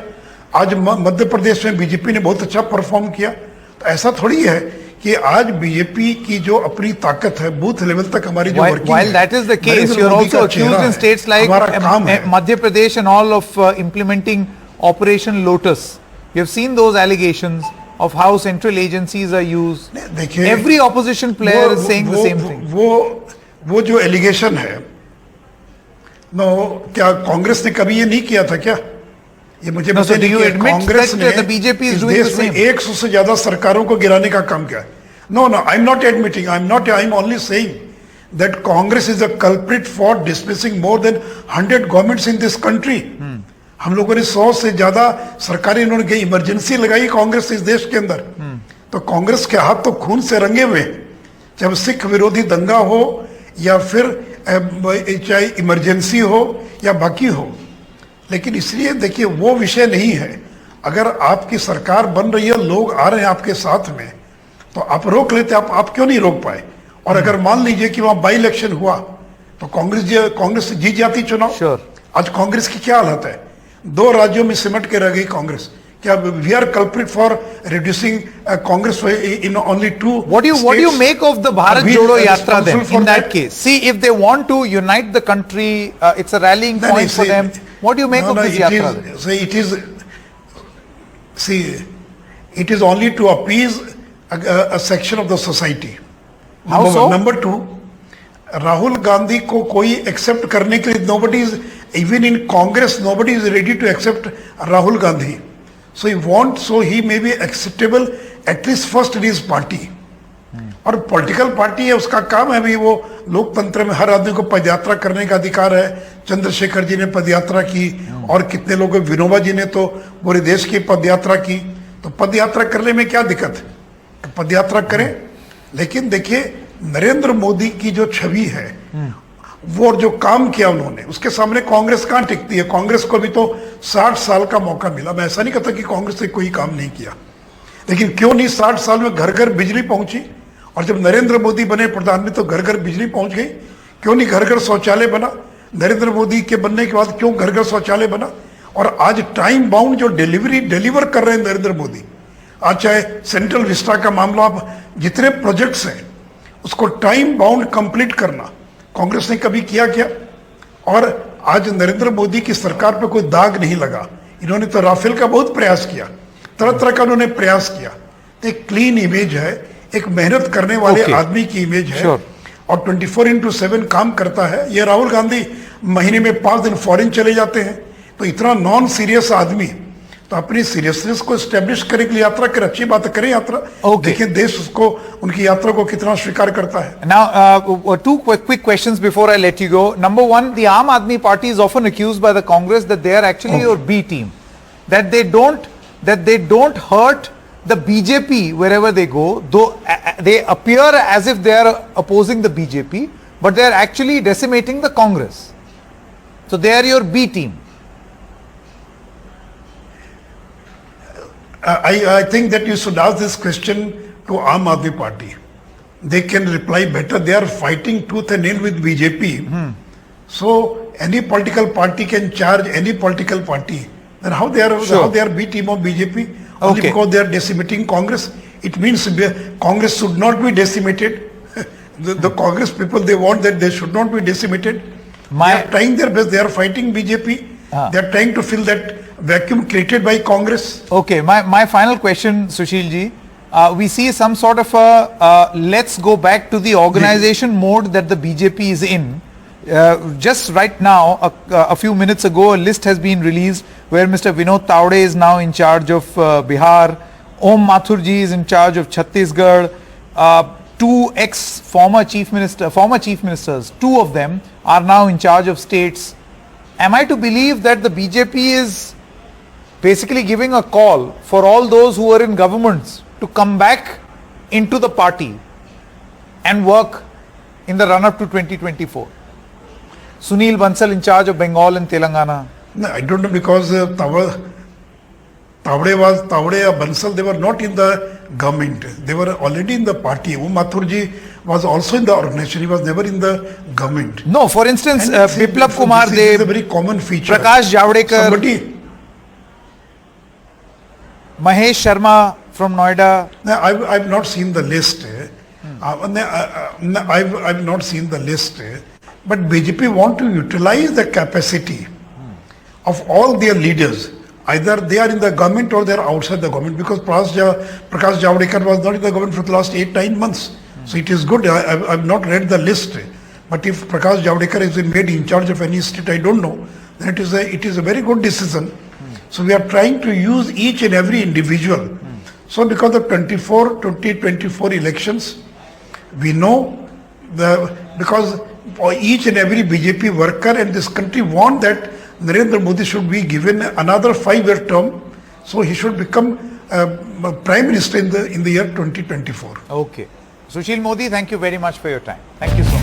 आज मध्य प्रदेश में बीजेपी ने बहुत अच्छा परफॉर्म किया। तो ऐसा थोड़ी है कि आज बीजेपी की जो अपनी ताकत है बूथ लेवल तक हमारी जो वर्किंग है, while that is the case, you are also accused in states like Madhya Pradesh and all of implementing Operation Lotus. You have seen those allegations of how central agencies are used. देखिए, every opposition player is saying the same thing. वो जो allegation है, क्या कांग्रेस ने कभी ये नहीं किया था क्या? ये मुझे बताइए, कांग्रेस ने इस देश में 100 से ज्यादा सरकारों को गिराने का काम किया? No, I am not admitting, I am only saying that Congress is a culprit for dismissing more than 100 governments in this country. हम लोगों ने 100 से ज्यादा सरकारें इन्होंने इमरजेंसी लगाई कांग्रेस इस देश के अंदर। तो कांग्रेस के हाथ तो खून से रंगे हुए, चाहे सिख विरोधी दंगा हो या फिर चाहे इमरजेंसी हो या बाकी हो। लेकिन इसलिए देखिए, वो विषय नहीं है। अगर आपकी सरकार बन रही है, लोग आ रहे हैं आपके साथ में, तो आप रोक लेते, आप क्यों नहीं रोक पाए? और अगर मान लीजिए कि वहां बाई इलेक्शन हुआ तो कांग्रेस जीत जाती चुनाव। आज कांग्रेस की क्या हालत है? 2 राज्यों में सिमट के रह गई कांग्रेस। क्या we are culprit for reducing Congress in only 2 What do you make of the Bharat Jodo Yatra then in that case? See, if they want to unite the country, it's a rallying point for them. What do you make of this yatra? It is only to appease a section of the society. How so? Number 2, Rahul Gandhi को कोई accept करने के लिए, nobody is, even in Congress, nobody is ready to accept Rahul Gandhi. So he may be acceptable at least first in his party. और political party है, उसका काम है भी, वो लोकतंत्र में हर आदमी को पदयात्रा करने का अधिकार है। चंद्रशेखर जी ने पदयात्रा की, और कितने लोग, विनोबा जी ने तो पूरे देश की पदयात्रा की। तो पदयात्रा करने में क्या दिक्कत है? पदयात्रा करें। लेकिन देखिए, नरेंद्र मोदी की जो छवि है, वो जो काम किया उन्होंने, उसके सामने कांग्रेस कहां टिकती है? कांग्रेस को भी तो 60 साल का मौका मिला। मैं ऐसा नहीं कहता कि कांग्रेस ने कोई काम नहीं किया, लेकिन क्यों नहीं 60 साल में घर घर बिजली पहुंची? और जब नरेंद्र मोदी बने प्रधानमंत्री तो घर घर बिजली पहुंच गई। क्यों नहीं घर घर शौचालय बना? नरेंद्र मोदी के बनने के बाद क्यों घर घर शौचालय बना? और आज टाइम बाउंड जो डिलीवर कर रहे हैं नरेंद्र मोदी, आज चाहे सेंट्रल विस्टा का मामला, जितने प्रोजेक्ट्स हैं उसको टाइम बाउंड कंप्लीट करना कांग्रेस ने कभी किया क्या? और आज नरेंद्र मोदी की सरकार पे कोई दाग नहीं लगा। इन्होंने तो राफेल का बहुत प्रयास किया, तरह तरह का उन्होंने प्रयास किया। तो एक क्लीन इमेज है, एक मेहनत करने वाले आदमी की इमेज है, और 24/7 काम करता है। ये राहुल गांधी महीने में 5 दिन फॉरेन चले जाते हैं। तो इतना नॉन सीरियस आदमी तो अपनी सीरियसनेस को एस्टेब्लिश करने के लिए यात्रा कर, अच्छी बात करें यात्रा। देखिए देश उसको, उनकी यात्रा को कितना स्वीकार करता है। Now, 2 quick questions before I let you go. Number 1, the Aam Aadmi Party is often accused by the Congress that they are actually your B team, that they don't hurt the BJP wherever they go, though they appear as if they are opposing the BJP, but they are actually decimating the Congress. So they are your B team. I think that you should ask this question to Aam Aadmi Party. They can reply better. They are fighting tooth and nail with BJP. So any political party can charge any political party. Then how they are B team of BJP? Only because they are decimating Congress. It means Congress should not be decimated. The Congress people, they want that they should not be decimated. They are trying their best. They are fighting BJP. They are trying to fill that vacuum created by Congress. Okay, my final question, Sushil ji. We see some sort of a let's go back to the organization mode that the BJP is in. Just right now, a few minutes ago, a list has been released where Mr. Vinod Tawde is now in charge of Bihar, Om Mathur ji is in charge of Chhattisgarh, 2 former chief ministers, 2 of them are now in charge of states. Am I to believe that the BJP is basically giving a call for all those who are in governments to come back into the party and work in the run-up to 2024? Sunil Bansal in charge of Bengal and Telangana. No, I don't know, because Tawde or Bansal, they were not in the government. They were already in the party. Mathurji was also in the organization. He was never in the government. No, for instance, And see, Biplab Kumar this is a Dev, very common feature. Prakash Javadekar, Somebody, Mahesh Sharma from Noida. no, I've not seen the list. I've not seen the list. But BJP want to utilize the capacity of all their leaders. Either they are in the government or they are outside the government, because Prakash Javadekar was not in the government for the last 8-9 months. So it is good. I've not read the list. But if Prakash Javadekar is made in charge of any state, I don't know, then it is a very good decision. So we are trying to use each and every individual. So because of 2024 elections, we know because each and every BJP worker in this country want that Narendra Modi should be given another 5-year term, so he should become Prime Minister in the year 2024. Okay. Sushil Modi, thank you very much for your time. Thank you so much.